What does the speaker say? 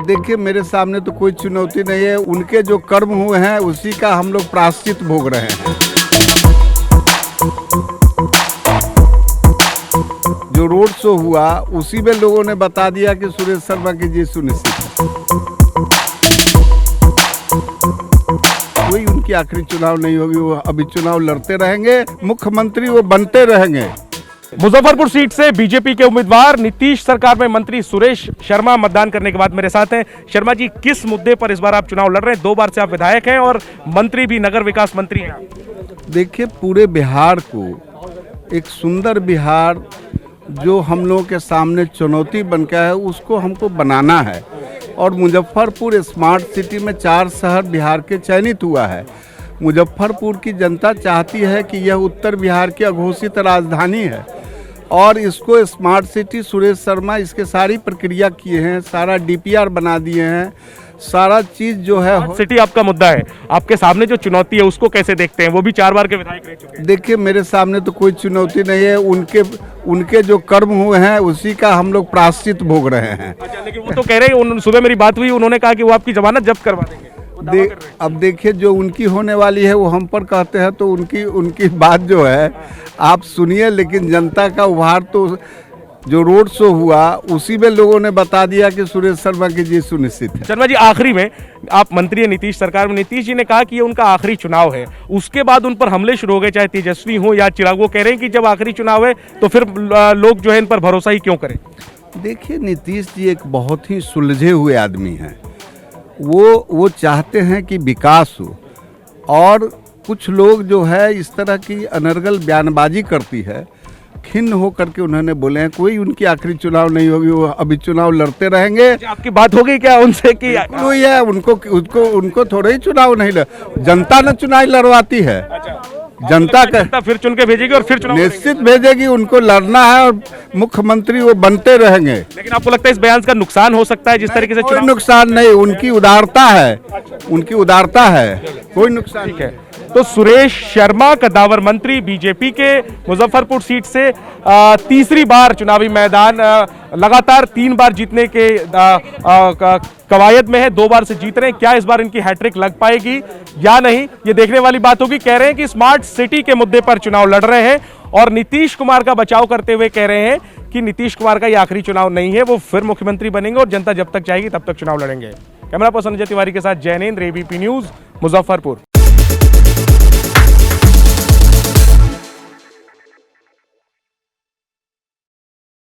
देखिए, मेरे सामने तो कोई चुनौती नहीं है। उनके जो कर्म हुए हैं उसी का हम लोग प्रायश्चित भोग रहे हैं। जो रोड शो हुआ उसी में लोगों ने बता दिया कि सुरेश शर्मा की जीत सुनिश्चित है। कोई उनकी आखिरी चुनाव नहीं होगी, वो अभी चुनाव लड़ते रहेंगे, मुख्यमंत्री वो बनते रहेंगे। मुजफ्फरपुर सीट से बीजेपी के उम्मीदवार नीतीश सरकार में मंत्री सुरेश शर्मा मतदान करने के बाद मेरे साथ हैं। शर्मा जी, किस मुद्दे पर इस बार आप चुनाव लड़ रहे हैं? 2 बार से आप विधायक हैं और मंत्री भी, नगर विकास मंत्री हैं। देखिए, पूरे बिहार को एक सुंदर बिहार जो हम लोगों के सामने चुनौती बन गया है उसको हमको बनाना है। और मुजफ्फरपुर स्मार्ट सिटी में 4 शहर बिहार के चयनित हुआ है। मुजफ्फरपुर की जनता चाहती है कि यह उत्तर बिहार की अघोषित राजधानी है और इसको स्मार्ट सिटी सुरेश शर्मा इसके सारी प्रक्रिया किए हैं, सारा डीपीआर बना दिए हैं, सारा चीज़ जो है। सिटी आपका मुद्दा है, आपके सामने जो चुनौती है उसको कैसे देखते हैं? वो भी 4 बार के विधायक रह चुके हैं। देखिए, मेरे सामने तो कोई चुनौती नहीं है। उनके जो कर्म हुए हैं उसी का हम लोग प्रायश्चित भोग रहे हैं। अच्छा, लेकिन वो तो कह रहे हैं, सुबह मेरी बात हुई, उन्होंने कहा कि वो आपकी जमानत जब्त करवा देंगे। अब देखिए, जो उनकी होने वाली है वो हम पर कहते हैं तो उनकी बात जो है आप सुनिए, लेकिन जनता का उभार तो जो रोड शो हुआ उसी में लोगों ने बता दिया कि सुरेश शर्मा की जीत सुनिश्चित है। शर्मा जी, आखिरी में आप मंत्री हैं नीतीश सरकार में, नीतीश जी ने कहा कि ये उनका आखिरी चुनाव है, उसके बाद उन पर हमले शुरू हो गए, चाहे तेजस्वी हो या चिराग। वो कह रहे हैं कि जब आखिरी चुनाव है तो फिर लोग जो है इन पर भरोसा ही क्यों करें? देखिए, नीतीश जी एक बहुत ही सुलझे हुए आदमी हैं। वो चाहते हैं कि विकास हो, और कुछ लोग जो है इस तरह की अनर्गल बयानबाजी करती है, खिन्न हो करके उन्होंने बोले हैं कोई उनकी आखिरी चुनाव नहीं होगी, वो अभी चुनाव लड़ते रहेंगे। आपकी बात हो गई क्या उनसे कि कोई है उनको थोड़े ही चुनाव नहीं जनता ने चुनाव लड़वाती है। जनता का फिर चुन के भेजेगी और फिर चुनाव निश्चित भेजेगी। उनको लड़ना है और मुख्यमंत्री वो बनते रहेंगे। लेकिन आपको लगता है इस बयान का नुकसान हो सकता है जिस तरीके से? कोई नुकसान नहीं, उनकी उदारता है, उनकी उदारता है, कोई नुकसान नहीं है। तो सुरेश शर्मा कद्दावर मंत्री बीजेपी के मुजफ्फरपुर सीट से तीसरी बार चुनावी मैदान, लगातार 3 बार जीतने के कवायद में है, 2 बार से जीत रहे हैं। क्या इस बार इनकी हैट्रिक लग पाएगी या नहीं, ये देखने वाली बात होगी। कह रहे हैं कि स्मार्ट सिटी के मुद्दे पर चुनाव लड़ रहे हैं और नीतीश कुमार का बचाव करते हुए कह रहे हैं कि नीतीश कुमार का ये आखिरी चुनाव नहीं है, वो फिर मुख्यमंत्री बनेंगे और जनता जब तक चाहेगी तब तक चुनाव लड़ेंगे। कैमरा पर्सन संजय तिवारी के साथ जैनेंद्र, एबीपी न्यूज, मुजफ्फरपुर।